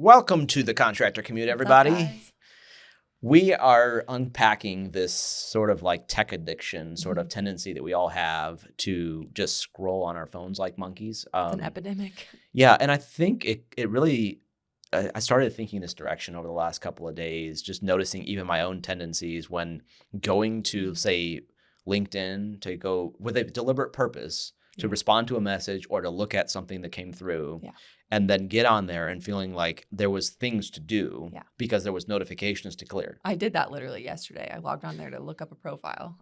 Welcome to the Contractor Commute, everybody. We are unpacking this sort of like tech addiction, sort of tendency that we all have to just scroll on our phones like monkeys. It's an epidemic. Yeah, and I think it really, I started thinking this direction over the last couple of days, just noticing even my own tendencies when going to, say, LinkedIn to go with a deliberate purpose to respond to a message or to look at something that came through. And then get on there and feeling like there was things to do because there was notifications to clear. I did that literally yesterday. I logged on there to look up a profile,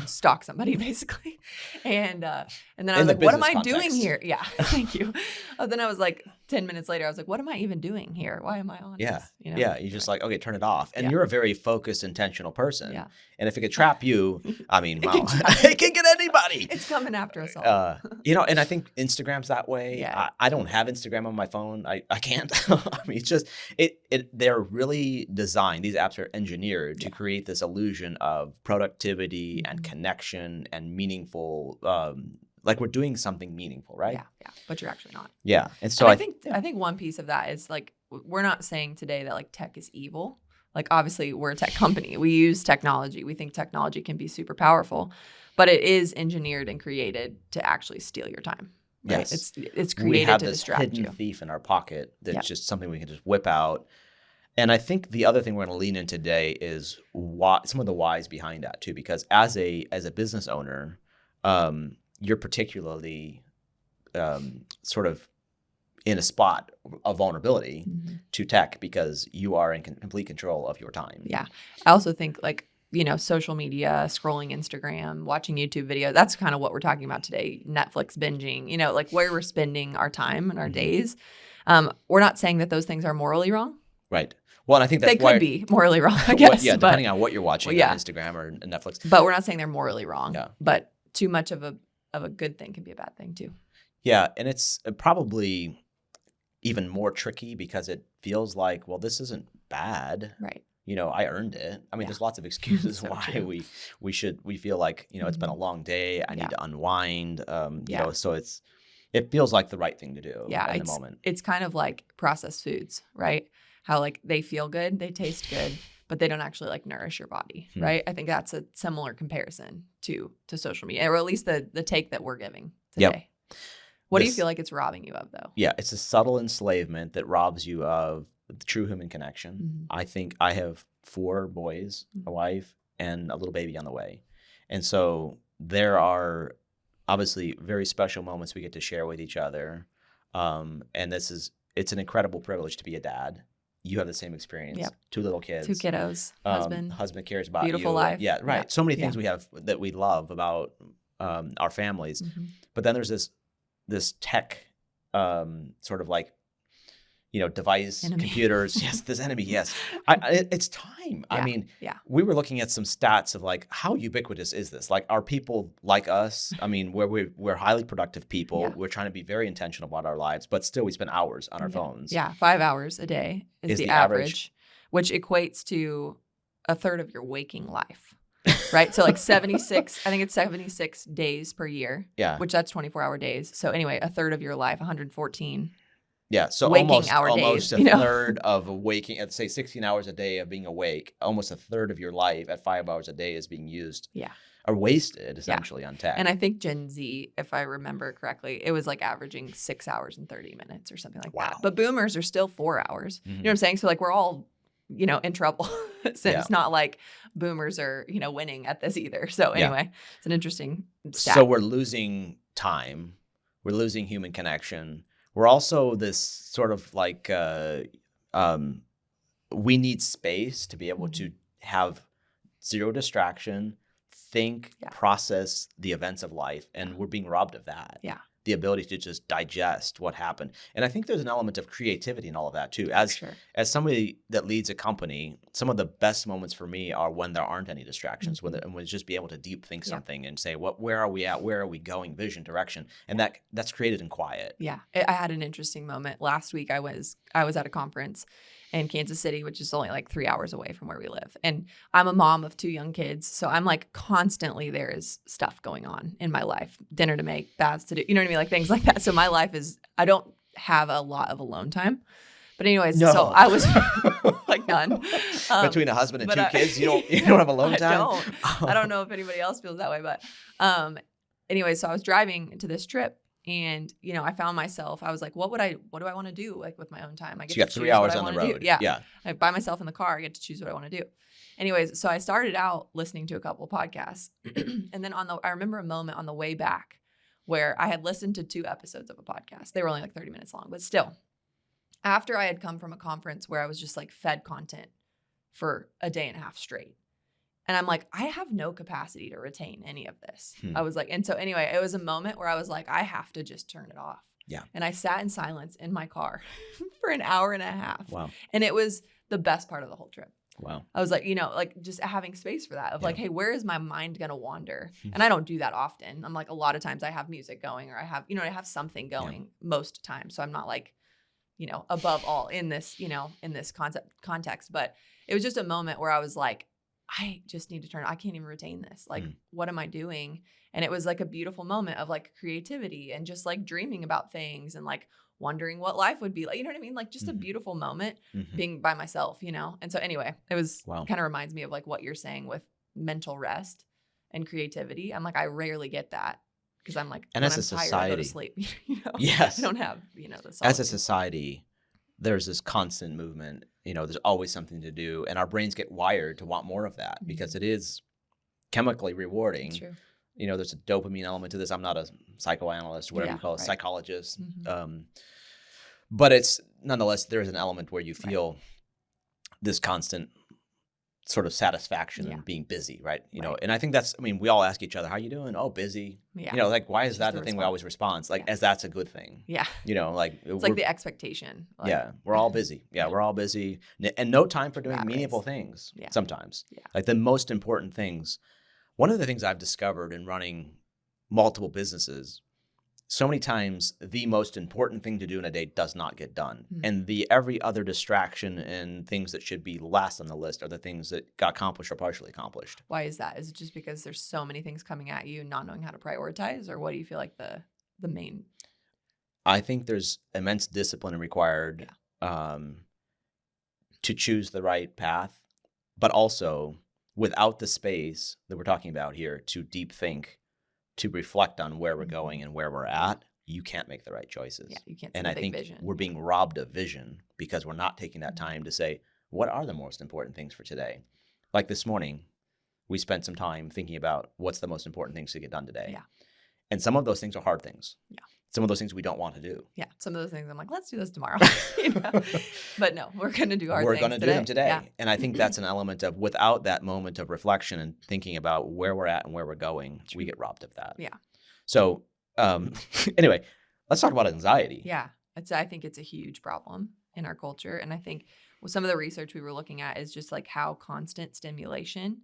stalk somebody basically. And then I was like, what am I doing here? Yeah, thank you. Then I was like, 10 minutes later, I was like, what am I even doing here? Why am I on this? You're just like, okay, turn it off. And you're a very focused, intentional person. Yeah. And if it could trap you, I mean, it can get anybody. It's coming after us all. And I think Instagram's that way. Yeah. I don't have Instagram on my phone. I can't. I mean, it's just, they're really designed, these apps are engineered to create this illusion of productivity and connection and meaningful, like we're doing something meaningful, right? Yeah, but you're actually not. Yeah, and so I think one piece of that is like we're not saying today that like tech is evil. Like obviously we're a tech company. We use technology. We think technology can be super powerful, but it is engineered and created to actually steal your time. Right? Yes, it's created to distract you. We have this hidden thief in our pocket that's just something we can just whip out. And I think the other thing we're going to lean in today is some of the whys behind that too, because as a business owner, you're particularly sort of in a spot of vulnerability to tech because you are in complete control of your time. Yeah. I also think like, social media, scrolling Instagram, watching YouTube video, that's kind of what we're talking about today. Netflix binging, like where we're spending our time and our days. We're not saying that those things are morally wrong. Right. Well, and I think that's they could be morally wrong, I guess. Depending on what you're watching on Instagram or Netflix. But we're not saying they're morally wrong. Yeah. But too much of a good thing can be a bad thing too. Yeah, and it's probably even more tricky because it feels like, well, this isn't bad. Right. I earned it. I mean, there's lots of excuses So why true. we feel like, it's been a long day. I need to unwind. So it feels like the right thing to do in the moment. It's kind of like processed foods, right? How like they feel good, they taste good, but they don't actually like nourish your body, right? I think that's a similar comparison to social media, or at least the take that we're giving today. Yep. What do you feel like it's robbing you of, though? Yeah, it's a subtle enslavement that robs you of the true human connection. I think I have 4 boys, a wife, and a little baby on the way. And so there are obviously very special moments we get to share with each other. And it's an incredible privilege to be a dad. You have the same experience. Yep. 2 little kids. 2 kiddos. Husband cares about beautiful you. life. Yeah, right. Yep. So many things we have that we love about our families. But then there's this tech sort of like, device, enemy. Computers. Yes, this enemy. Yes. It's time. Yeah. I mean, we were looking at some stats of like, how ubiquitous is this? Like, are people like us? I mean, we're highly productive people. Yeah. We're trying to be very intentional about our lives, but still we spend hours on our phones. Yeah. 5 hours a day is the average, which equates to a third of your waking life. Right. So like 76, I think it's 76 days per year. Yeah. Which that's 24-hour days. So anyway, a third of your life, 114. Yeah. So almost a third of waking, at say 16 hours a day of being awake, almost a third of your life at 5 hours a day is being used. Yeah. Or wasted essentially on tech. And I think Gen Z, if I remember correctly, it was like averaging 6 hours and 30 minutes or something like that. But boomers are still 4 hours. You know what I'm saying? So like we're all in trouble. So it's not like boomers are, winning at this either. So anyway, it's an interesting stat. So we're losing time. We're losing human connection. We're also this sort of like, we need space to be able to have zero distraction, think, process the events of life. And we're being robbed of that. Yeah. The ability to just digest what happened. And I think there's an element of creativity in all of that too. As somebody that leads a company, some of the best moments for me are when there aren't any distractions, and when just be able to deep think something and say, where are we at? Where are we going? Vision, direction. And that's created in quiet. Yeah. I had an interesting moment. Last week I was at a conference in Kansas City, which is only like 3 hours away from where we live. And I'm a mom of 2 young kids. So I'm like constantly there is stuff going on in my life, dinner to make, baths to do, you know what I mean? Like things like that. So my life I don't have a lot of alone time, But anyways, so I was like none. Between a husband and 2 kids, you don't have alone time? I don't know if anybody else feels that way, but anyway, so I was driving to this trip and, I found myself, I was like, what do I want to do like with my own time? I get so you got 3 hours on the road. Yeah. Like by myself in the car, I get to choose what I want to do. Anyways, so I started out listening to a couple of podcasts and then I remember a moment on the way back where I had listened to 2 episodes of a podcast. They were only like 30 minutes long, but still, after I had come from a conference where I was just like fed content for a day and a half straight. And I'm like, I have no capacity to retain any of this. I was like, and so anyway, it was a moment where I was like, I have to just turn it off. Yeah. And I sat in silence in my car for an hour and a half. Wow. And it was the best part of the whole trip. Wow. I was like, like just having space for that of like, hey, where is my mind going to wander? And I don't do that often. I'm like, a lot of times I have music going or I have something going most times. So I'm not like, above all in this, in this context. But it was just a moment where I was like, I just need to turn. I can't even retain this. Like, what am I doing? And it was like a beautiful moment of like creativity and just like dreaming about things and like wondering what life would be like. You know what I mean? Like just a beautiful moment being by myself, And so anyway, it was kind of reminds me of like what you're saying with mental rest and creativity. I'm like, I rarely get that because I'm like, and as I'm a society, tired, I go to sleep. Yes, I don't have the as a society. There's this constant movement, there's always something to do. And our brains get wired to want more of that because it is chemically rewarding. That's true. There's a dopamine element to this. I'm not a psychoanalyst, whatever you call it, psychologist. But it's nonetheless, there's an element where you feel this constant sort of satisfaction in being busy, right? And I think we all ask each other, how you doing? Oh, busy. Yeah. Like, why is that the thing we always respond? Like, as that's a good thing. Yeah. Like. It's like the expectation. Like, we're all busy. Yeah, we're all busy. And no time for doing meaningful things sometimes. Yeah. Like the most important things. One of the things I've discovered in running multiple businesses, so many times the most important thing to do in a day does not get done. And the every other distraction and things that should be last on the list are the things that got accomplished or partially accomplished. Why is that? Is it just because there's so many things coming at you, not knowing how to prioritize? Or what do you feel like the main? I think there's immense discipline required to choose the right path, but also without the space that we're talking about here to deep think, to reflect on where we're going and where we're at, you can't make the right choices. Yeah, you can't see and the I big think vision. We're being robbed of vision because we're not taking that time to say, what are the most important things for today? Like this morning, we spent some time thinking about what's the most important things to get done today. Yeah. And some of those things are hard things. Yeah. Some of those things we don't want to do. Yeah. Some of those things I'm like, let's do this tomorrow. But no, we're going to do hard things. We're going to do them today. Yeah. And I think that's an element of without that moment of reflection and thinking about where we're at and where we're going, we get robbed of that. Yeah. So anyway, let's talk about anxiety. Yeah. I think it's a huge problem in our culture. And I think some of the research we were looking at is just like how constant stimulation,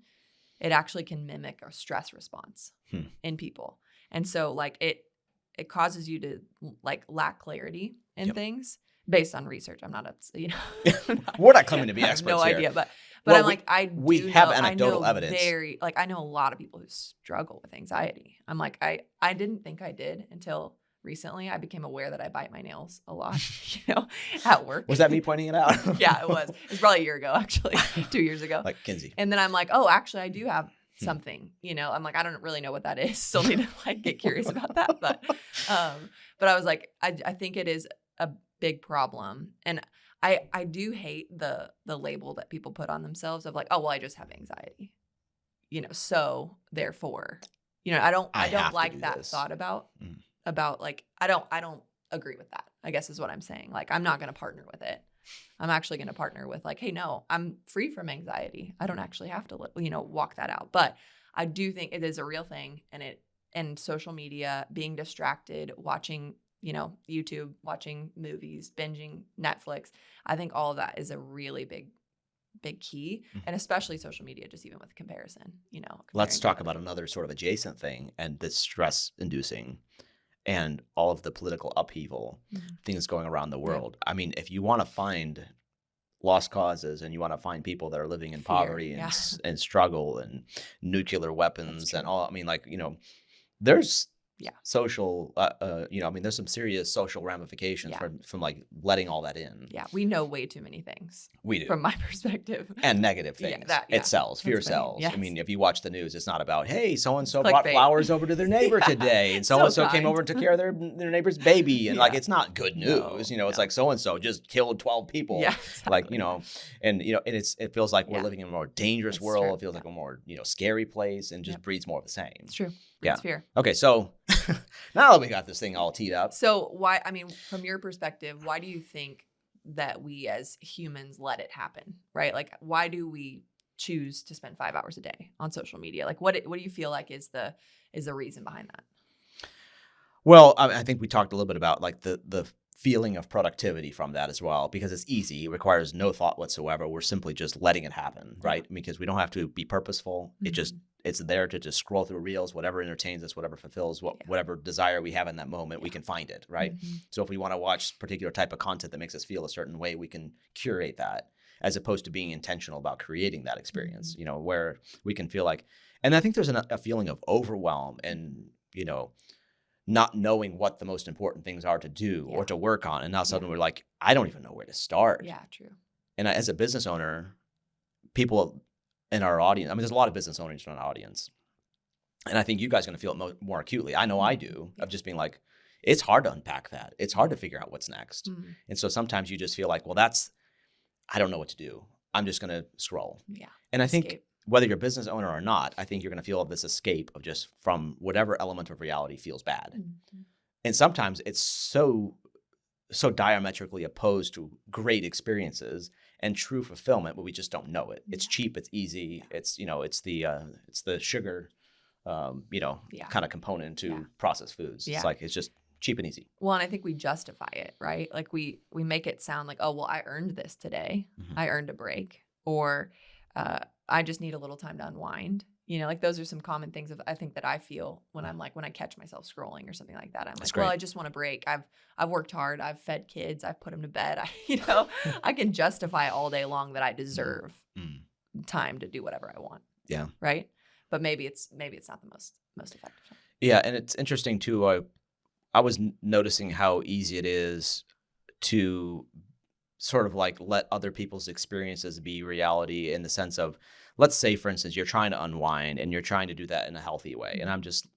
it actually can mimic a stress response in people. And so like it causes you to like lack clarity in things based on research. I'm not, we're not claiming to be experts no here. idea, but well, I'm like, we have anecdotal evidence. I know a lot of people who struggle with anxiety. I'm like, I didn't think I did until recently. I became aware that I bite my nails a lot, at work. Was that me pointing it out? Yeah, it was. It was probably a year ago, actually, 2 years ago. Like Kinsey. And then I'm like, oh, actually, I do have something, I'm like, I don't really know what that is. Still need to like get curious about that. But I was like, I think it is a big problem. And I do hate the label that people put on themselves of like, oh, well, I just have anxiety, so therefore, I don't like that thought about like, I don't agree with that, I guess is what I'm saying. Like, I'm not going to partner with it. I'm actually going to partner with like, hey, no, I'm free from anxiety. I don't actually have to, walk that out. But I do think it is a real thing. And social media, being distracted, watching, YouTube, watching movies, binging Netflix. I think all of that is a really big key. And especially social media, just even with comparison, Let's talk about another sort of adjacent thing and the stress inducing and all of the political upheaval, things going around the world. Yeah. I mean, if you want to find lost causes and you want to find people that are living in poverty and struggle and nuclear weapons and all, I mean, like, there's social, I mean, there's some serious social ramifications from like letting all that in. Yeah. We know way too many things. We do. From my perspective. And negative things. It sells. Fear sells. Yes. I mean, if you watch the news, it's not about, hey, so-and-so brought flowers over to their neighbor today. And so-and-so came over and took care of their neighbor's baby. And like, it's not good news. It's like so-and-so just killed 12 people. Yeah, exactly. Like, and it feels like we're living in a more dangerous world. True. It feels like a more, scary place and just breeds more of the same. It's true. Yeah. It's fear. Okay. So now that we got this thing all teed up. So from your perspective, why do you think that we as humans let it happen, right? Like, why do we choose to spend 5 hours a day on social media? Like, what do you feel like is the reason behind that? Well, I think we talked a little bit about like the feeling of productivity from that as well, because it's easy. It requires no thought whatsoever. We're simply just letting it happen, right? Because we don't have to be purposeful. Mm-hmm. It's there to just scroll through reels, whatever entertains us, whatever fulfills whatever desire we have in that moment, we can find it, right? Mm-hmm. So if we want to watch a particular type of content that makes us feel a certain way, we can curate that, as opposed to being intentional about creating that experience, mm-hmm. Where we can feel like, and I think there's a feeling of overwhelm and, not knowing what the most important things are to do or to work on. And now suddenly we're like, I don't even know where to start. Yeah, true. And as a business owner, people in our audience, I mean, there's a lot of business owners in our audience. And I think you guys are going to feel it more acutely. I know I do, of just being like, it's hard to unpack that. It's hard to figure out what's next. Mm-hmm. And so sometimes you just feel like, well, I don't know what to do. I'm just going to scroll. Yeah. And I think whether you're a business owner or not, I think you're going to feel this escape of just from whatever element of reality feels bad. Mm-hmm. And sometimes it's so diametrically opposed to great experiences and true fulfillment, but we just don't know it. It's cheap, it's easy, it's it's the sugar, kind of component to processed foods. Yeah. It's like it's just cheap and easy. Well, and I think we justify it, right? Like we make it sound like, oh, well, I earned this today. Mm-hmm. I earned a break, or I just need a little time to unwind. Like those are some common things I think that I feel when I catch myself scrolling or something like that. I'm like, well, I just want a break. I've worked hard. I've fed kids. I've put them to bed. I can justify all day long that I deserve time to do whatever I want. Yeah. Right. But maybe it's not the most effective. Yeah. And it's interesting too. I was noticing how easy it is to sort of like let other people's experiences be reality, in the sense of, let's say, for instance, you're trying to unwind and you're trying to do that in a healthy way. And I'm just,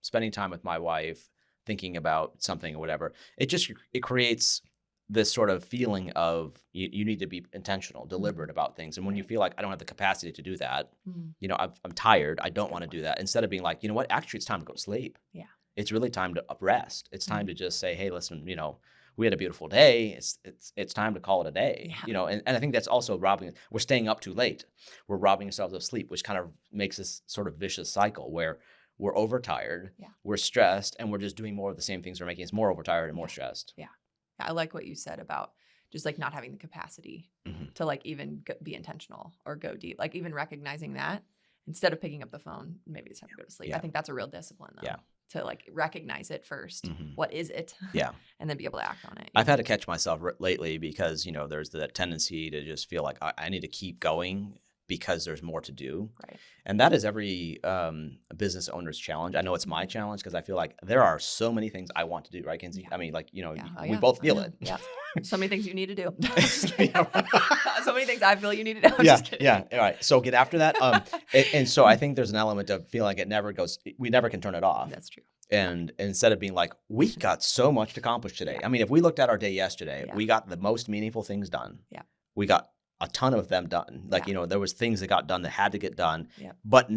spending time with my wife, thinking about something or whatever. It creates this sort of feeling of you need to be intentional, deliberate about things. And when you feel like I don't have the capacity to do that, I'm tired, I don't want to do that. Instead of being like, you know what, actually it's time to go to sleep. Yeah. It's really time to rest. It's time to just say, hey, listen, we had a beautiful day. It's time to call it a day, and I think that's also we're staying up too late. We're robbing ourselves of sleep, which kind of makes this sort of vicious cycle where we're overtired, we're stressed, and we're just doing more of the same things. We're making us more overtired and more stressed. Yeah. I like what you said about just like not having the capacity to like even be intentional or go deep, like even recognizing that instead of picking up the phone, maybe it's time to go to sleep. I think that's a real discipline though. Yeah. To like recognize it first. Mm-hmm. What is it? Yeah. And then be able to act on it. I've had to catch myself lately because, there's that tendency to just feel like I need to keep going because there's more to do. Right. And that is every business owner's challenge. I know it's my challenge because I feel like there are so many things I want to do, right, Kinsey? Yeah. I mean, like, we both feel it. Yeah. So many things you need to do. So many things I feel you need to do. I'm just kidding. Yeah. All right. So get after that. And so I think there's an element of feeling like we never can turn it off. That's true. And instead of being like, we got so much to accomplish today. Yeah. I mean, if we looked at our day yesterday, we got the most meaningful things done. Yeah. We got a ton of them done. Like, there was things that got done that had to get done. Yeah. But,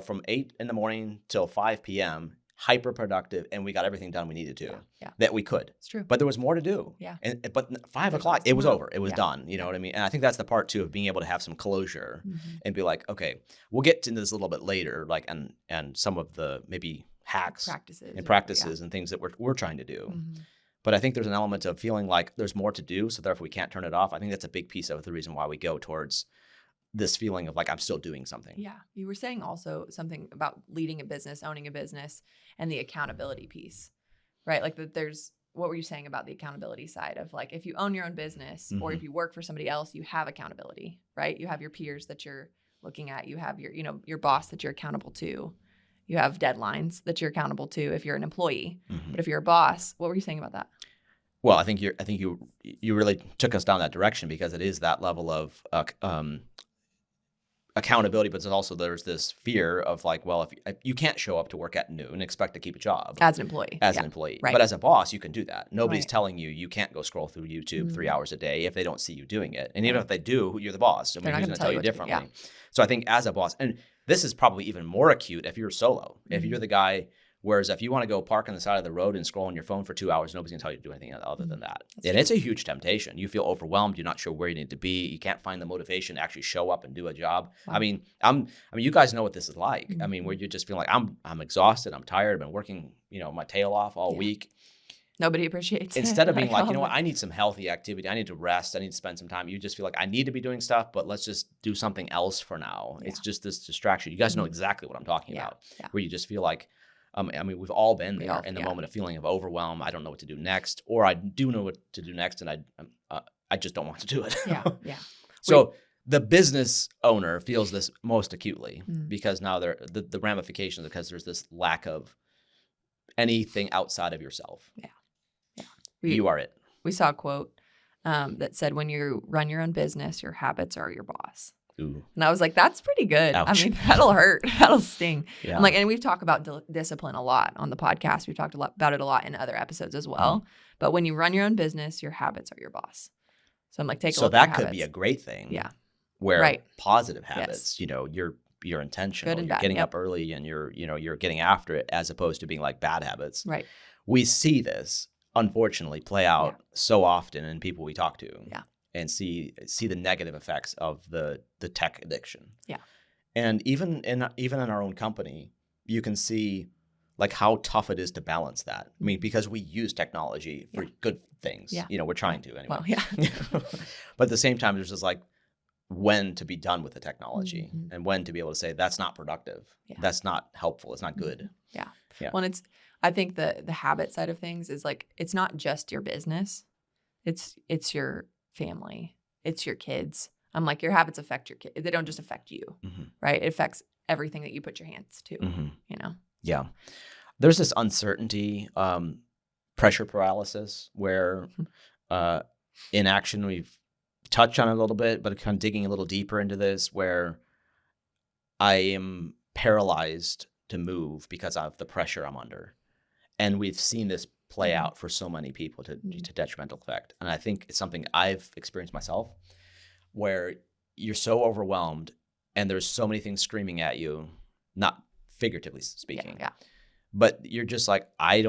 from 8 a.m. till 5 p.m., hyper productive, and we got everything done we needed to that we could. It's true. But there was more to do. Yeah. But 5 o'clock, it was over. It was done. You know what I mean? And I think that's the part too of being able to have some closure and be like, okay, we'll get into this a little bit later, like, and some of the maybe hacks practices and things that we're trying to do. Mm-hmm. But I think there's an element of feeling like there's more to do, so therefore we can't turn it off. I think that's a big piece of the reason why we go towards this feeling of like, I'm still doing something. Yeah. You were saying also something about leading a business, owning a business, and the accountability piece, right? Like what were you saying about the accountability side of like, if you own your own business or if you work for somebody else, you have accountability, right? You have your peers that you're looking at, you have your boss that you're accountable to. You have deadlines that you're accountable to if you're an employee. But if you're a boss, what were you saying about that? Well, I think you really took us down that direction, because it is that level of accountability, but there's this fear of like, well, if you can't show up to work at noon and expect to keep a job as an employee, right. But as a boss, you can do that. Nobody's telling you can't go scroll through YouTube 3 hours a day if they don't see you doing it. And even if they do, you're the boss. I mean, who's going to tell you differently? Yeah. So I think as a boss, and this is probably even more acute if you're solo, if you're the guy. Whereas if you want to go park on the side of the road and scroll on your phone for 2 hours, nobody's going to tell you to do anything other than that. And it's a huge temptation. You feel overwhelmed. You're not sure where you need to be. You can't find the motivation to actually show up and do a job. Wow. I mean, you guys know what this is like. I mean, where you just feel like I'm exhausted. I'm tired. I've been working, my tail off all week. Nobody appreciates it. Instead of being like, you know what, I need some healthy activity. I need to rest. I need to spend some time. You just feel like I need to be doing stuff, but let's just do something else for now. Yeah. It's just this distraction. You guys know exactly what I'm talking about, where you just feel like, we've all been there in the moment of feeling of overwhelm. I don't know what to do next, or I do know what to do next, and I just don't want to do it. Yeah. So the business owner feels this most acutely because now the ramifications, because there's this lack of anything outside of yourself. Yeah. You are it. We saw a quote that said, "When you run your own business, your habits are your boss." Ooh. And I was like, that's pretty good. Ouch. I mean, that'll hurt. That'll sting. Yeah. I'm like, and we've talked about discipline a lot on the podcast. We've talked about it a lot in other episodes as well. But when you run your own business, your habits are your boss. So I'm like, take a look at your habits. So that could be a great thing. Yeah. Where positive habits, you're intentional, you're getting up early, and you're getting after it, as opposed to being like bad habits. Right. We see this, unfortunately, play out so often in people we talk to. Yeah. And see the negative effects of the tech addiction. Yeah. And even in our own company, you can see like how tough it is to balance that. I mean, because we use technology for good things. Yeah. We're trying to anyway. Well, yeah. But at the same time, there's just like when to be done with the technology and when to be able to say that's not productive. Yeah. That's not helpful. It's not good. Yeah. Well, I think the habit side of things is like, it's not just your business. It's your family, it's your kids. I'm like, your habits affect your kids. They don't just affect you, right? It affects everything that you put your hands to, Yeah. There's this uncertainty, pressure paralysis, where in action, we've touched on it a little bit, but kind of digging a little deeper into this, where I am paralyzed to move because of the pressure I'm under. And we've seen this play out for so many people to detrimental effect. And I think it's something I've experienced myself, where you're so overwhelmed and there's so many things screaming at you, not figuratively speaking, but you're just like, I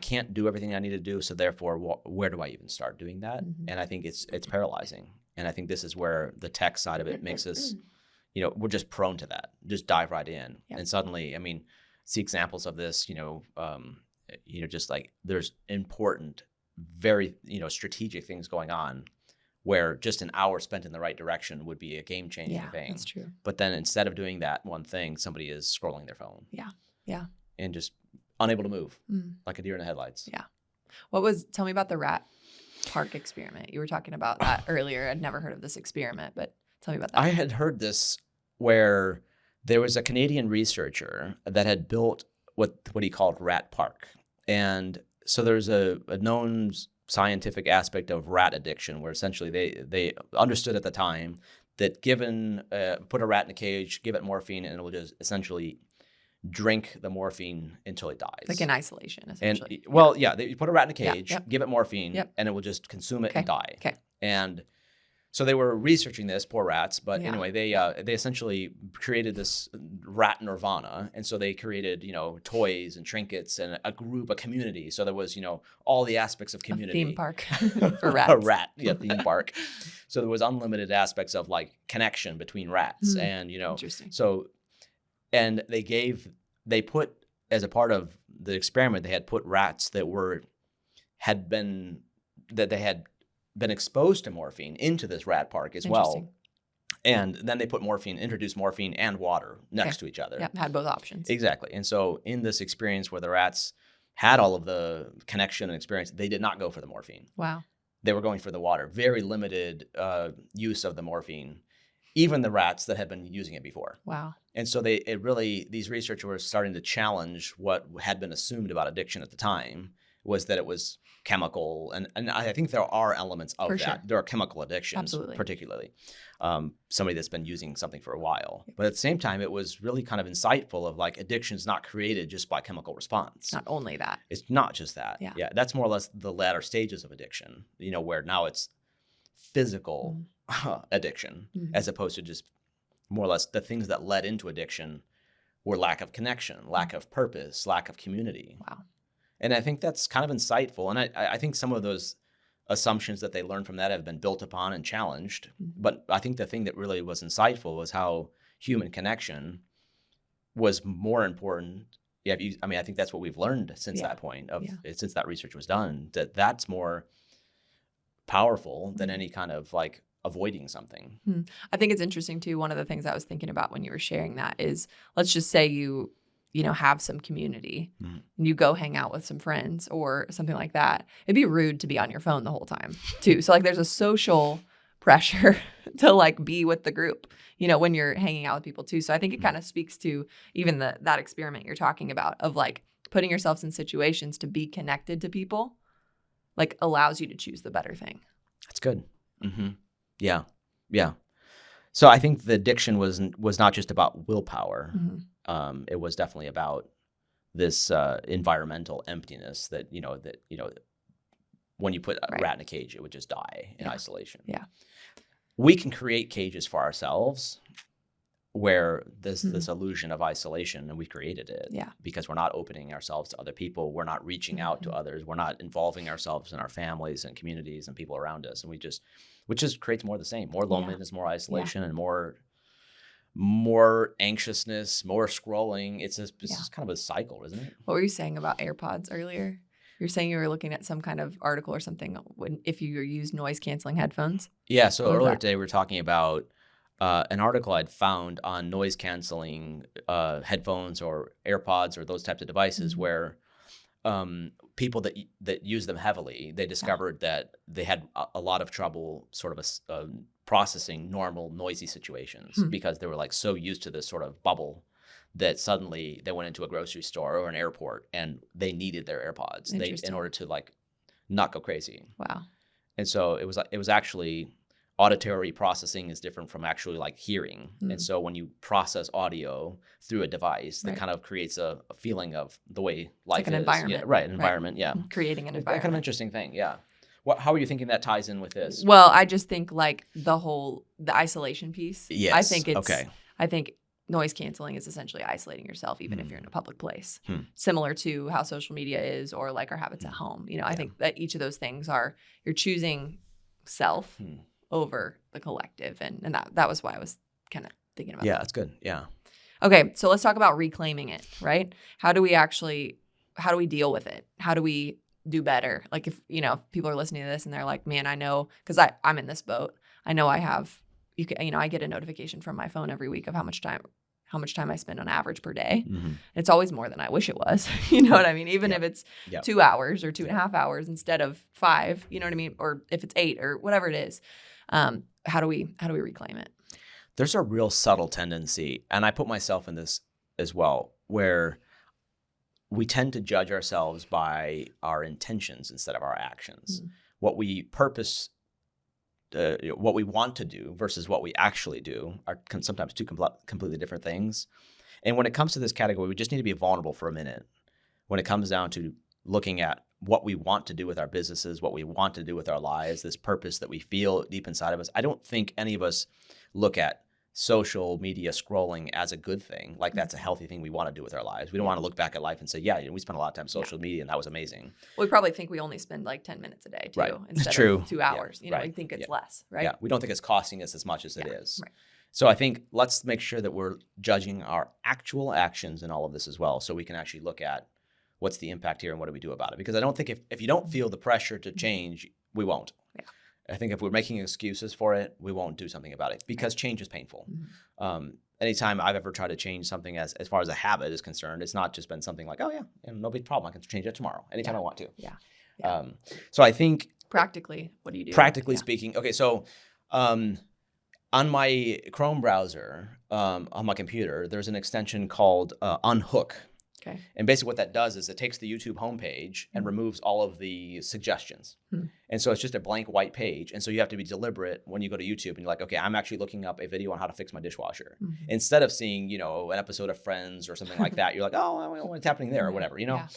can't do everything I need to do. So therefore, where do I even start doing that? And I think it's paralyzing. And I think this is where the tech side of it makes us, we're just prone to that. Just dive right in. And suddenly, see examples of this, just like there's important, very, strategic things going on, where just an hour spent in the right direction would be a game-changing thing. That's true. But then instead of doing that one thing, somebody is scrolling their phone. Yeah. And just unable to move, like a deer in the headlights. Yeah. Tell me about the rat park experiment. You were talking about that earlier. I'd never heard of this experiment, but tell me about that. I had heard this, where there was a Canadian researcher that had built what he called Rat Park. And so there's a known scientific aspect of rat addiction, where essentially they understood at the time that put a rat in a cage, give it morphine, and it will just essentially drink the morphine until it dies. Like in isolation, essentially. And you put a rat in a cage, give it morphine, and it will just consume it and die. Okay. And so they were researching this, poor rats, but anyway, they essentially created this rat nirvana, and so they created toys and trinkets and a community. So there was all the aspects of community. A theme park for rats. A theme park. So there was unlimited aspects of like connection between rats, and Interesting. So, and they put, as a part of the experiment, they had put rats that had been exposed to morphine into this rat park as well. And then they introduced morphine and water next to each other. Yeah, had both options. Exactly. And so in this experience where the rats had all of the connection and experience, they did not go for the morphine. Wow. They were going for the water. Very limited use of the morphine. even the rats that had been using it before. Wow. And so these researchers were starting to challenge what had been assumed about addiction at the time, was that it was chemical. And I think there are elements of that. Sure. There are chemical addictions, absolutely, particularly. Somebody that's been using something for a while. But at the same time, it was really kind of insightful of like addiction's not created just by chemical response. Not only that. It's not just that. Yeah. That's more or less the latter stages of addiction, where now it's physical addiction, as opposed to just more or less the things that led into addiction were lack of connection, lack of purpose, lack of community. Wow. And I think that's kind of insightful. And I think some of those assumptions that they learned from that have been built upon and challenged. But I think the thing that really was insightful was how human connection was more important. I think that's what we've learned since that point, since that research was done, that's more powerful than any kind of like avoiding something. I think it's interesting too. One of the things I was thinking about when you were sharing that is, let's just say you have some community and you go hang out with some friends or something like that. It'd be rude to be on your phone the whole time too. So like there's a social pressure to like be with the group, when you're hanging out with people too. So I think it kind of speaks to even that experiment you're talking about of like putting yourselves in situations to be connected to people, like allows you to choose the better thing. That's good. Mm-hmm. Yeah. So I think the addiction was not just about willpower. It was definitely about this environmental emptiness that when you put a rat in a cage, it would just die in isolation. Yeah. We can create cages for ourselves where this illusion of isolation, and we created it because we're not opening ourselves to other people. We're not reaching out to others. We're not involving ourselves in our families and communities and people around us. And which just creates more of the same, more loneliness, more isolation, and more anxiousness, more scrolling. It's just kind of a cycle, isn't it? What were you saying about AirPods earlier? You're saying you were looking at some kind of article or something if you use noise canceling headphones? Yeah. So earlier today we were talking about an article I'd found on noise canceling headphones or AirPods or those types of devices where people that use them heavily, they discovered that they had a lot of trouble sort of processing normal noisy situations because they were like so used to this sort of bubble that suddenly they went into a grocery store or an airport and they needed their AirPods in order to like not go crazy. Wow. And so it was actually auditory processing is different from actually like hearing. And so when you process audio through a device, that kind of creates a feeling of the way life like an is. environment. Yeah, right, an environment, yeah. Creating an environment. Kind of interesting thing, yeah. How are you thinking that ties in with this? Well, I just think like the isolation piece. Yes, I think okay. I think noise canceling is essentially isolating yourself, even if you're in a public place, similar to how social media is or like our habits at home. I think that each of those things you're choosing self over the collective. And that was why I was kind of thinking about that. Yeah, that's good. Yeah. Okay, so let's talk about reclaiming it, right? How do we deal with it? How do we do better? Like if people are listening to this and they're like, man, I know, because I'm in this boat. I know I have, I get a notification from my phone every week of how much time I spend on average per day. It's always more than I wish it was. You know what I mean? Even if it's 2 hours or 2.5 hours instead of 5, you know what I mean? Or if it's 8 or whatever it is. How do we reclaim it? There's a real subtle tendency, and I put myself in this as well, where we tend to judge ourselves by our intentions instead of our actions. What we what we want to do versus what we actually do are sometimes two completely different things. And when it comes to this category, we just need to be vulnerable for a minute. When it comes down to looking at what we want to do with our businesses, what we want to do with our lives, this purpose that we feel deep inside of us, I don't think any of us look at social media scrolling as a good thing. Like that's a healthy thing we want to do with our lives. We don't want to look back at life and say, yeah, we spent a lot of time on social media and that was amazing. We probably think we only spend like 10 minutes a day too, right. instead True. of 2 hours. We think it's less, right? Yeah, we don't think it's costing us as much as it is. Right. So I think let's make sure that we're judging our actual actions in all of this as well, so we can actually look at what's the impact here and what do we do about it. Because I don't think if you don't feel the pressure to change, we won't. Yeah. I think if we're making excuses for it, we won't do something about it because change is painful. Anytime I've ever tried to change something as far as a habit is concerned, it's not just been something like, oh yeah, no big problem. I can change it tomorrow, anytime I want to. Yeah. So I think practically, what do you do? Practically speaking, okay, so On my Chrome browser, on my computer, there's an extension called Unhook. Okay. And basically what that does is it takes the YouTube homepage and removes all of the suggestions. And so it's just a blank white page. And so you have to be deliberate when you go to YouTube and you're like, okay, I'm actually looking up a video on how to fix my dishwasher. Instead of seeing, you know, an episode of Friends or something like that, you're like, oh, what's happening there or whatever, you know? Yeah.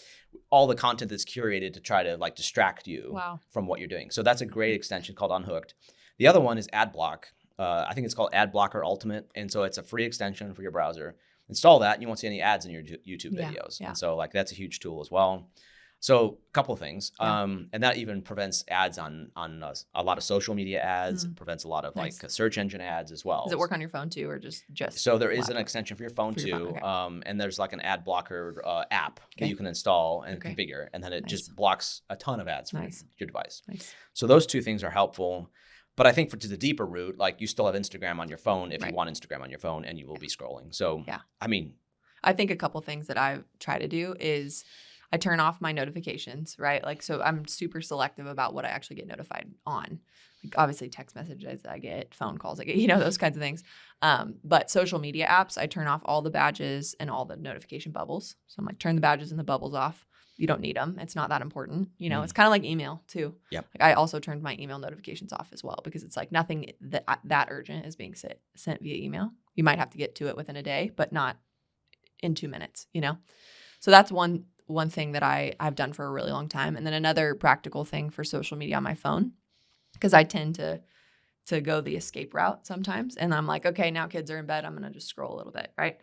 All the content that's curated to try to like distract you from what you're doing. So that's a great extension called Unhooked. The other one is AdBlock. I think it's called AdBlocker Ultimate. And so it's a free extension for your browser. Install that and you won't see any ads in your YouTube videos. And so like that's a huge tool as well. So a couple of things. And that even prevents ads on a lot of social media ads. It prevents a lot of like search engine ads as well. Does it work on your phone too or just So there is an extension for your phone too. Okay. And there's like an ad blocker app that you can install and configure. And then it just blocks a ton of ads from your device. So those two things are helpful. But I think to the deeper root, like you still have Instagram on your phone if you want Instagram on your phone and you will be scrolling. So, I mean. I think a couple things that I try to do is I turn off my notifications, right? Like, so I'm super selective about what I actually get notified on. Like obviously text messages I get, phone calls I get, you know, those kinds of things. But social media apps, I turn off all the badges and all the notification bubbles. So I'm like, turn the badges and the bubbles off. You don't need them. It's not that important. You know, it's kind of like email too. Yep. Like I also turned my email notifications off as well because it's like nothing that urgent is being sent via email. You might have to get to it within a day, but not in 2 minutes, you know? So that's one thing that I've done for a really long time. And then another practical thing for social media on my phone, because I tend to go the escape route sometimes. And I'm like, okay, now kids are in bed. I'm going to just scroll a little bit, right?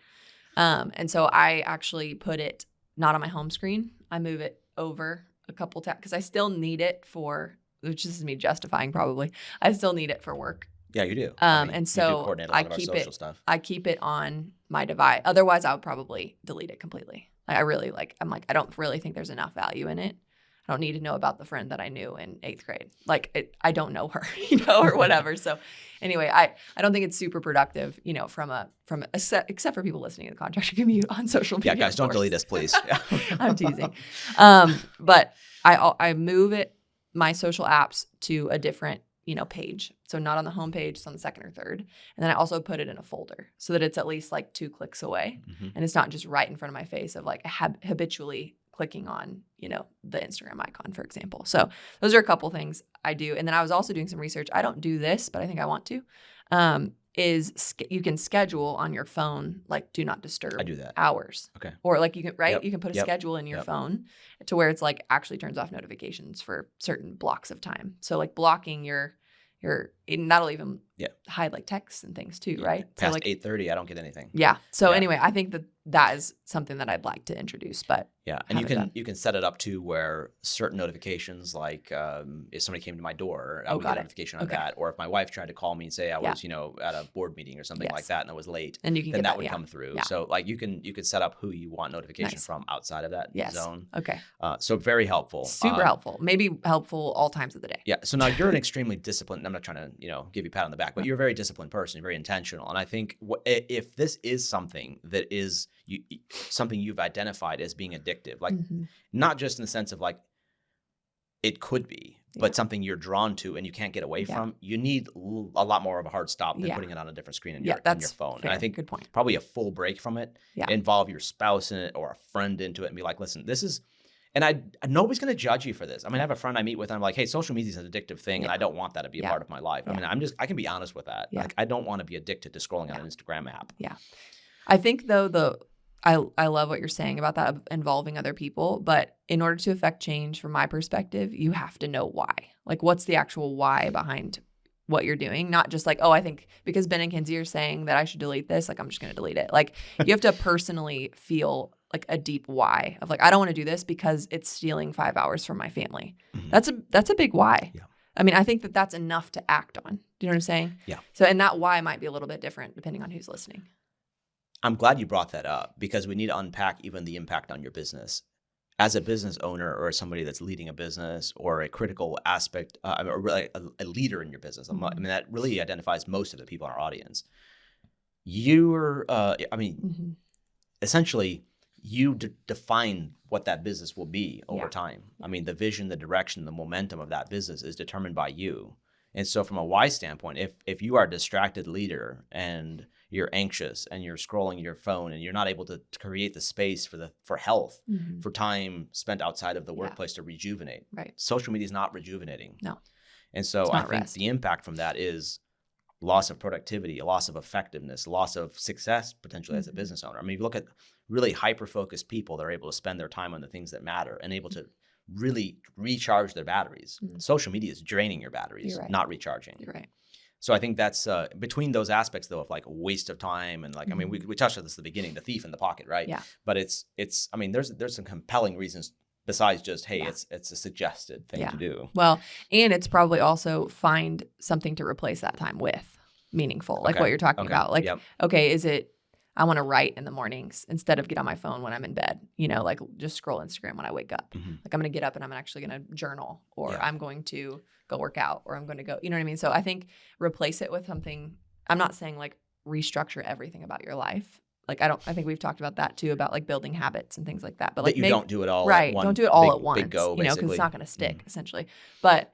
And so I actually put it not on my home screen. I move it over a couple tabs because I still need it which is me justifying probably. I still need it for work. Yeah, you do. And so I keep it on my device. Otherwise, I would probably delete it completely. Like I don't really think there's enough value in it. I don't need to know about the friend that I knew in 8th grade. Like I don't know her, you know, or whatever. So anyway, I don't think it's super productive, you know, except for people listening to the Contractor Commute on social media. Yeah, guys, don't delete us, please. I'm teasing. But I move my social apps to a different, you know, page. So not on the home page, it's on the second or third. And then I also put it in a folder so that it's at least like 2 clicks away. And it's not just right in front of my face of like habitually clicking on, you know, the Instagram icon, for example. So those are a couple things I do. And then I was also doing some research. I don't do this, but I think I want to, you can schedule on your phone, like do not disturb I do that. hours. Okay. Or like you can put a schedule in your phone to where it's like actually turns off notifications for certain blocks of time. So like blocking that'll even hide like texts and things too, right? Past so like 8:30, I don't get anything. Yeah. So anyway, I think that is something that I'd like to introduce, but and you can set it up to where certain notifications, like if somebody came to my door, I would get a notification on that. Or if my wife tried to call me and say I was, you know, at a board meeting or something like that and I was late, and then that would come through. So like you can set up who you want notification from outside of that zone. Okay. So very helpful. Super helpful. Maybe helpful all times of the day. Yeah. So now you're an extremely disciplined. I'm not trying to, you know, give you a pat on the back, but you're a very disciplined person. You're very intentional. And I think if this is something that is something you've identified as being addictive, like not just in the sense of like it could be, but something you're drawn to and you can't get away from, you need a lot more of a hard stop than putting it on a different screen in your phone. Fair. And I think good point. Probably a full break from it, involve your spouse in it or a friend into it and be like, listen, this is, and nobody's going to judge you for this. I mean, I have a friend I meet with and I'm like, hey, social media is an addictive thing and I don't want that to be a part of my life. I mean, I can be honest with that. Like I don't want to be addicted to scrolling on an Instagram app. Yeah. I think though I love what you're saying about that involving other people, but in order to affect change from my perspective, you have to know why. Like what's the actual why behind what you're doing? Not just like, oh, I think because Ben and Kinsey are saying that I should delete this, like I'm just going to delete it. Like you have to personally feel like a deep why of like, I don't want to do this because it's stealing 5 hours from my family. That's a big why. Yeah. I mean, I think that's enough to act on. Do you know what I'm saying? Yeah. So, and that why might be a little bit different depending on who's listening. I'm glad you brought that up because we need to unpack even the impact on your business. As a business owner or somebody that's leading a business or a critical aspect, or really a leader in your business, I mean, that really identifies most of the people in our audience. You're, essentially, you define what that business will be over time. I mean, the vision, the direction, the momentum of that business is determined by you. And so from a why standpoint, if you are a distracted leader and you're anxious and you're scrolling your phone and you're not able to create the space for health, for time spent outside of the workplace to rejuvenate. Right. Social media is not rejuvenating. No. And so I think the impact from that is loss of productivity, a loss of effectiveness, loss of success potentially as a business owner. I mean, if you look at really hyper-focused people that are able to spend their time on the things that matter and able to really recharge their batteries. Social media is draining your batteries, not recharging. You're right. So I think that's between those aspects, though, of like waste of time and like, I mean, we touched on this at the beginning, the thief in the pocket, right? Yeah. But it's I mean, there's some compelling reasons besides just, hey, it's a suggested thing to do. Well, and it's probably also find something to replace that time with, meaningful, like what you're talking about. Like, okay, is it, I want to write in the mornings instead of get on my phone when I'm in bed, you know, like just scroll Instagram when I wake up. Like I'm going to get up and I'm actually going to journal, or I'm going to go work out, or I'm going to go, you know what I mean? So I think replace it with something. I'm not saying like restructure everything about your life. Like I think we've talked about that too, about like building habits and things like that. But like you don't do it all right. at one Don't do it all big, at once, big go, you know, because it's not going to stick essentially. But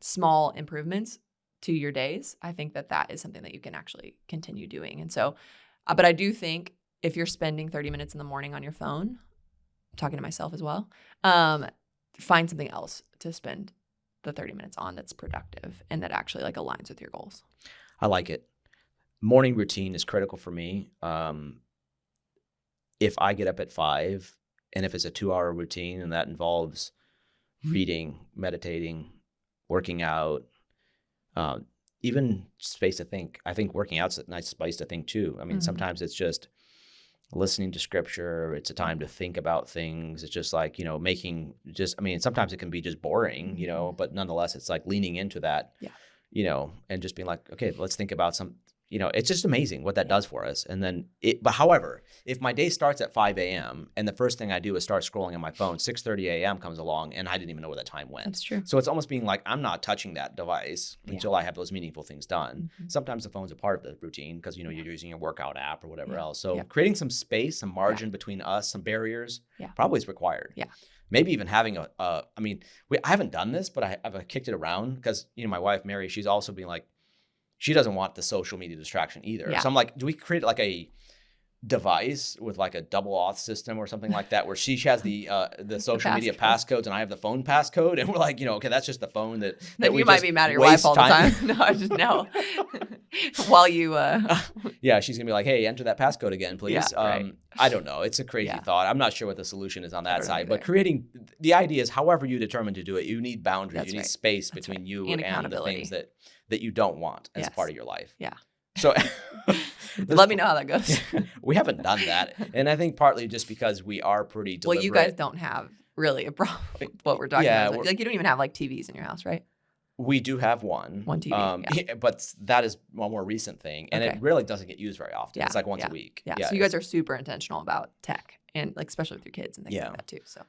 small improvements to your days, I think that is something that you can actually continue doing. And so, but I do think if you're spending 30 minutes in the morning on your phone, I'm talking to myself as well, find something else to spend the 30 minutes on that's productive and that actually like aligns with your goals. I like it. Morning routine is critical for me. If I get up at 5 and if it's a 2-hour routine and that involves reading, meditating, working out, even space to think. I think working out's a nice space to think too. I mean, sometimes it's just listening to scripture. It's a time to think about things. It's just like, you know, sometimes it can be just boring, you know, but nonetheless, it's like leaning into that, you know, and just being like, okay, let's think about you know, it's just amazing what that does for us. And then but however, if my day starts at 5 a.m. and the first thing I do is start scrolling on my phone, 6:30 a.m. comes along and I didn't even know where the time went. That's true. So it's almost being like, I'm not touching that device until I have those meaningful things done. Sometimes the phone's a part of the routine because, you know, you're using your workout app or whatever else. So creating some space, some margin between us, some barriers probably is required. Yeah. Maybe even having I haven't done this, but I've kicked it around because, you know, my wife, Mary, she's also being like, she doesn't want the social media distraction either. Yeah. So I'm like, do we create like a device with like a double auth system or something like that where she has the social media passcodes and I have the phone passcode, and we're like, you know, okay, that's just the phone that you might be mad at your wife all the time. No, I just know. While you yeah, she's gonna be like, hey, enter that passcode again, please. Yeah, right. I don't know. It's a crazy thought. I'm not sure what the solution is on that side, but creating the idea is however you determine to do it, you need boundaries, you need space between you and the things that you don't want as part of your life. Yeah. So let me know how that goes. We haven't done that. And I think partly just because we are pretty deliberate. Well, you guys don't have really a problem with what we're talking about. Like you don't even have like TVs in your house, right? We do have one. One TV, but that is a more recent thing. And it really doesn't get used very often. It's like once a week. Yeah. So you guys are super intentional about tech and like especially with your kids and things like that too. So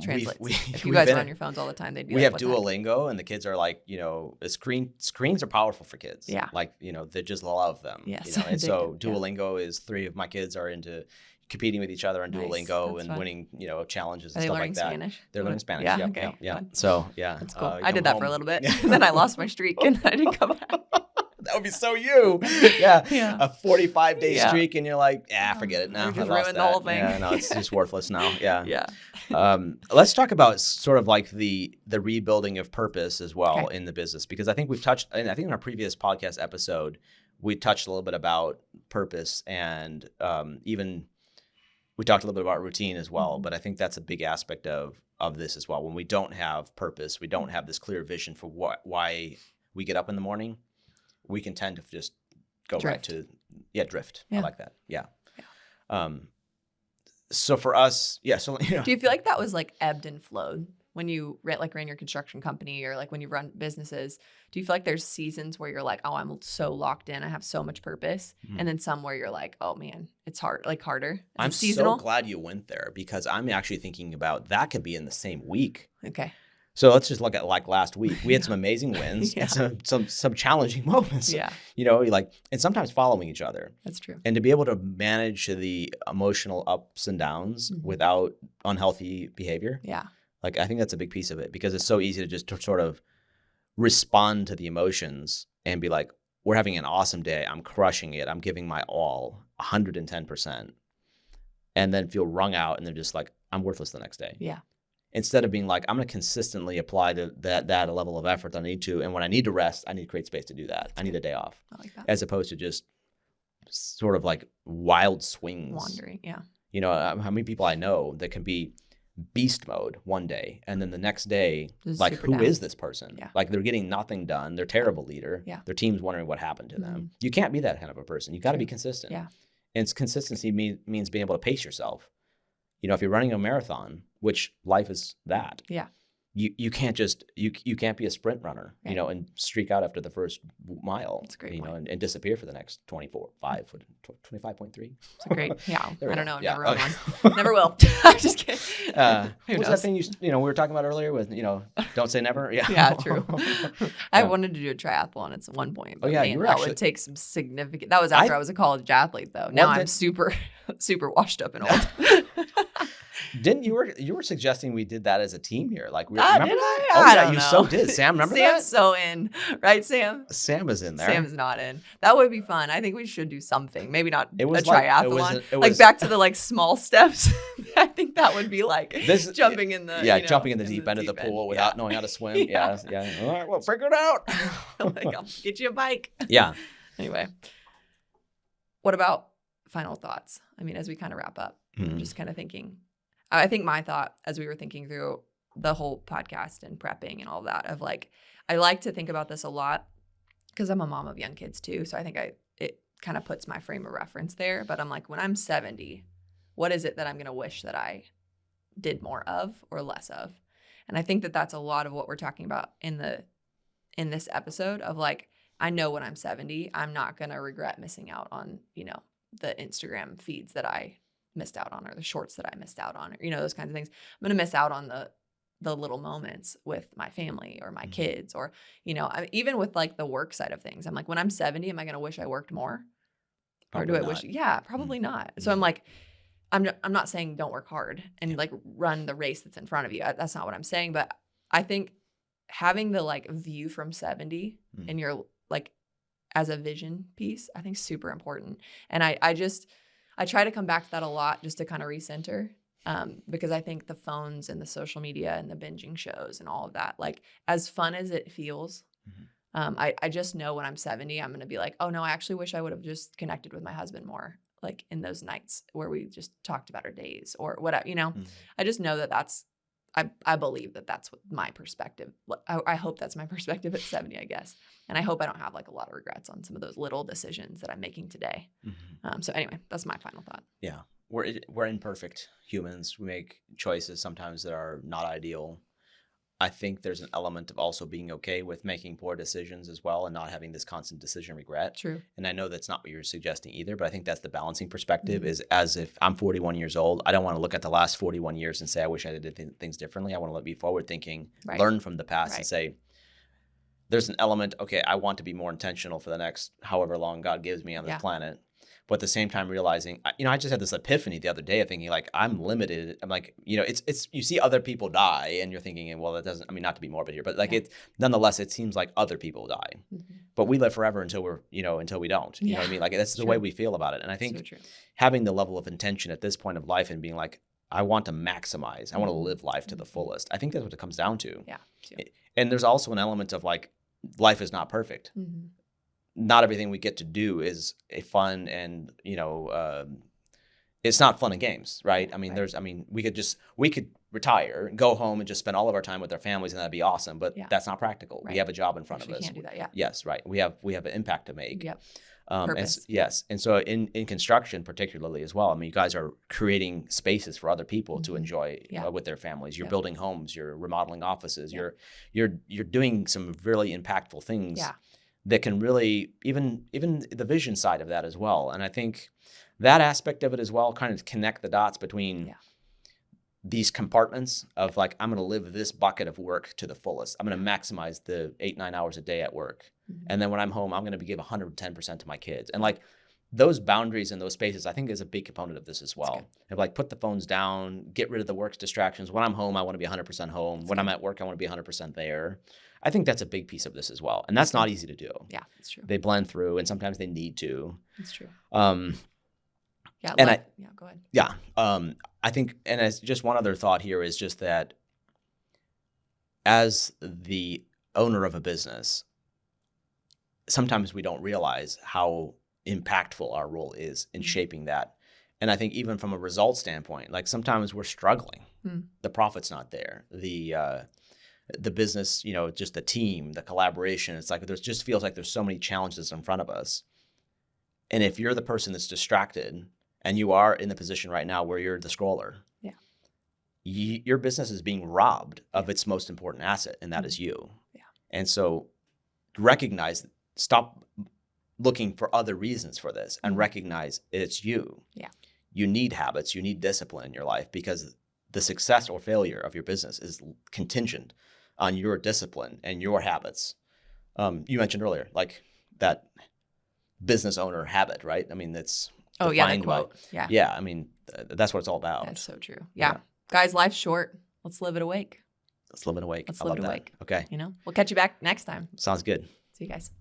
translates. If you guys are on your phones all the time, they'd be we have Duolingo and the kids are like, you know, screens are powerful for kids. Yeah. Like, you know, they just love them. Yes. You know? And so Duolingo is 3 of my kids are into competing with each other on Duolingo and winning, you know, challenges and stuff like that. Spanish? They're learning Spanish. Yeah. Okay. Yeah. So that's cool. I did that for a little bit, and then I lost my streak and I didn't come back. That would be so you. Yeah. A 45-day streak and you're like, forget it now. I just ruined the whole thing. Yeah, no, it's just worthless now. Yeah. Yeah. Let's talk about sort of like the rebuilding of purpose as well in the business, because I think we've touched, and I think in our previous podcast episode, we touched a little bit about purpose and even we talked a little bit about routine as well, but I think that's a big aspect of this as well. When we don't have purpose, we don't have this clear vision for why we get up in the morning, we can tend to just go right to drift. I like that. Yeah. So for us, so you know. Do you feel like that was like ebbed and flowed when you ran your construction company or like when you run businesses? Do you feel like there's seasons where you're like, oh, I'm so locked in, I have so much purpose, and then some where you're like, oh man, it's harder? I'm so glad you went there because I'm actually thinking about that could be in the same week. Okay. So let's just look at like last week. We had some amazing wins and some challenging moments. Yeah. You know, like, and sometimes following each other. That's true. And to be able to manage the emotional ups and downs without unhealthy behavior. Yeah. Like, I think that's a big piece of it because it's so easy to just sort of respond to the emotions and be like, we're having an awesome day. I'm crushing it. I'm giving my all, 110%. And then feel wrung out and they're just like, I'm worthless the next day. Yeah. Instead of being like, I'm going to consistently apply that level of effort I need to. And when I need to rest, I need to create space to do that. I need a day off. I like that. As opposed to just sort of like wild swings. Wandering, yeah. You know, how many people I know that can be beast mode one day and then the next day, like, who down. Is this person? Yeah. Like, they're getting nothing done. They're a terrible leader. Yeah. Their team's wondering what happened to them. You can't be that kind of a person. You got to be consistent. Yeah. And consistency means being able to pace yourself. You know, if you're running a marathon, which life is that. Yeah. You can't just you can't be a sprint runner, you know, and streak out after the first mile, That's a great you know, point. and disappear for the next 25.3. It's a great, yeah. I don't know. Yeah. Never run one. Never will. I'm just kidding. What's that thing we were talking about earlier with, don't say never? Yeah. Yeah, true. I wanted to do a triathlon at one point. But you were actually. Would take some significant. That was after I was a college athlete, though. Now I'm super, super washed up and old. Didn't you were suggesting we did that as a team here? Like, remember did that? Oh, I yeah, don't you know. so did. Sam, remember Sam's that? so in, right, Sam? Sam is in there. Sam's not in. That would be fun. I think we should do something. Maybe not a triathlon. It was back to the small steps. I think that would be jumping in the jumping in the deep end of the pool without knowing how to swim. Yeah. All right, well, figure it out. I'll get you a bike. Yeah. Anyway, what about final thoughts? I mean, as we kind of wrap up, I'm just kind of thinking. I think my thought as we were thinking through the whole podcast and prepping and all that of I like to think about this a lot because I'm a mom of young kids too. So I think it kind of puts my frame of reference there. But I'm like, when I'm 70, what is it that I'm going to wish that I did more of or less of? And I think that that's a lot of what we're talking about in this episode of I know when I'm 70, I'm not going to regret missing out on, the Instagram feeds that I missed out on or the shorts that I missed out on or, those kinds of things. I'm going to miss out on the little moments with my family or my kids or, even with the work side of things. I'm like, when I'm 70, am I going to wish I worked more? Probably or do I not. wish? Yeah, probably not. So I'm like, I'm not saying don't work hard and run the race that's in front of you. That's not what I'm saying. But I think having the view from 70 and your as a vision piece, I think is super important. And I try to come back to that a lot just to kind of recenter because I think the phones and the social media and the binging shows and all of that, as fun as it feels, I just know when I'm 70, I'm going to be like, oh no, I actually wish I would have just connected with my husband more, in those nights where we just talked about our days or whatever, I just know that's, I believe that's what my perspective. I hope that's my perspective at 70, I guess. And I hope I don't have a lot of regrets on some of those little decisions that I'm making today. So anyway, that's my final thought. Yeah. We're imperfect humans. We make choices sometimes that are not ideal. I think there's an element of also being okay with making poor decisions as well and not having this constant decision regret. True. And I know that's not what you're suggesting either, but I think that's the balancing perspective is as if I'm 41 years old, I don't want to look at the last 41 years and say, I wish I did things differently. I want to be forward thinking, learn from the past and say, there's an element, okay, I want to be more intentional for the next however long God gives me on this planet. But at the same time realizing, I just had this epiphany the other day of thinking I'm limited. I'm like, it's you see other people die and you're thinking, well, that doesn't, not to be morbid here, but it nonetheless, it seems like other people die, but we live forever until we're, until we don't, you know what I mean? That's the way we feel about it. And I think having the level of intention at this point of life and being I want to maximize, I want to live life to the fullest. I think that's what it comes down to. Yeah. And there's also an element of life is not perfect. Not everything we get to do is a fun and, it's not fun and games, right? We could retire, go home and just spend all of our time with our families and that'd be awesome, but that's not practical. We have a job in front of us. Can't do that, yeah. Yes, right. We have an impact to make. Yep. Purpose. And so in construction particularly as well, you guys are creating spaces for other people to enjoy with their families. You're building homes, you're remodeling offices, you're doing some really impactful things that can really even the vision side of that as well. And I think that aspect of it as well kind of connect the dots between these compartments of I'm going to live this bucket of work to the fullest. I'm going to maximize the 8-9 hours a day at work. And then when I'm home, I'm going to give 110% to my kids. And those boundaries and those spaces, I think is a big component of this as well. Of put the phones down, get rid of the work distractions. When I'm home, I want to be 100% home. When I'm at work, I want to be 100% there. I think that's a big piece of this as well. And that's not easy to do. Yeah, that's true. They blend through, and sometimes they need to. That's true. Yeah, go ahead. Yeah. I think, and as just one other thought here is just that as the owner of a business, sometimes we don't realize how impactful our role is in shaping that. And I think even from a result standpoint, like sometimes we're struggling. The profit's not there. The business, just the team, the collaboration, it's like there's just feels like there's so many challenges in front of us. And if you're the person that's distracted, and you are in the position right now where you're the scroller, your business is being robbed of its most important asset, and that is you. Yeah. And so stop looking for other reasons for this and recognize it's you. Yeah. You need habits, you need discipline in your life, because the success or failure of your business is contingent on your discipline and your habits. You mentioned earlier, like that business owner habit, right? I mean, that's the quote. Yeah. I mean, that's what it's all about. That's so true. Yeah. Guys, life's short. Let's live it awake. Let's live it awake. Let's live it awake. Okay. We'll catch you back next time. Sounds good. See you guys.